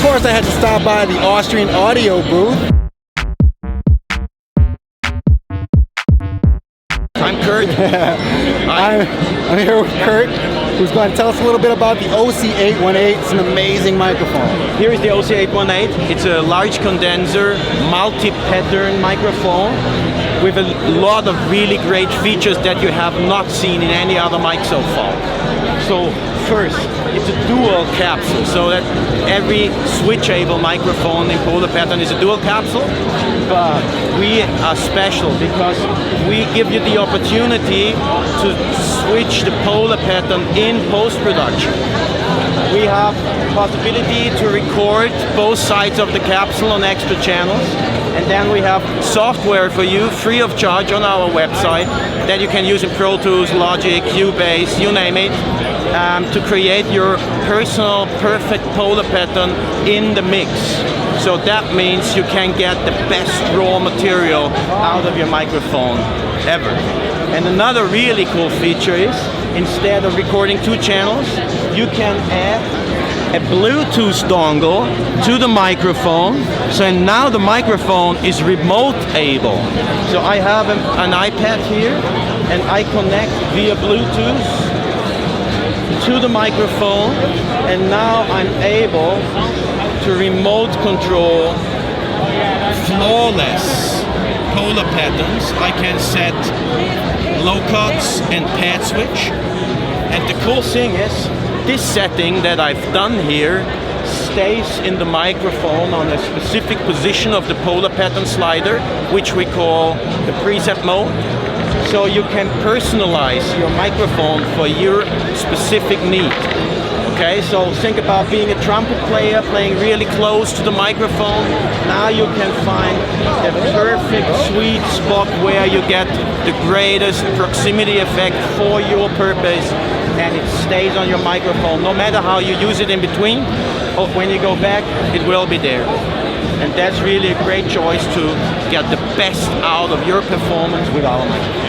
course, I had to stop by the Austrian audio booth. I'm Kurt. I'm here with Kurt, who's going to tell us a little bit about the OC-818. It's an amazing microphone. Here is the OC-818. It's a large condenser, multi-pattern microphone with a lot of really great features that you have not seen in any other mic so far. So first, it's a dual capsule, so that every switchable microphone in polar pattern is a dual capsule. But we are special because we give you the opportunity to switch the polar pattern in post-production. We have possibility to record both sides of the capsule on extra channels, and then we have software for you free of charge on our website that you can use in Pro Tools, Logic, Cubase, you name it, to create your personal perfect polar pattern in the mix. So that means you can get the best raw material out of your microphone ever. And another really cool feature is, instead of recording two channels, you can add a Bluetooth dongle to the microphone. So now the microphone is remote able. So I have an iPad here, and I connect via Bluetooth to the microphone, and now I'm able to remote control flawless polar patterns. I can set low cuts and pad switch. And the cool thing is, this setting that I've done here stays in the microphone on a specific position of the polar pattern slider, which we call the preset mode. So you can personalize your microphone for your specific need. Okay, so think about being a trumpet player, playing really close to the microphone. Now you can find the perfect sweet spot where you get the greatest proximity effect for your purpose, and it stays on your microphone. No matter how you use it in between, or when you go back, it will be there. And that's really a great choice to get the best out of your performance with our microphone.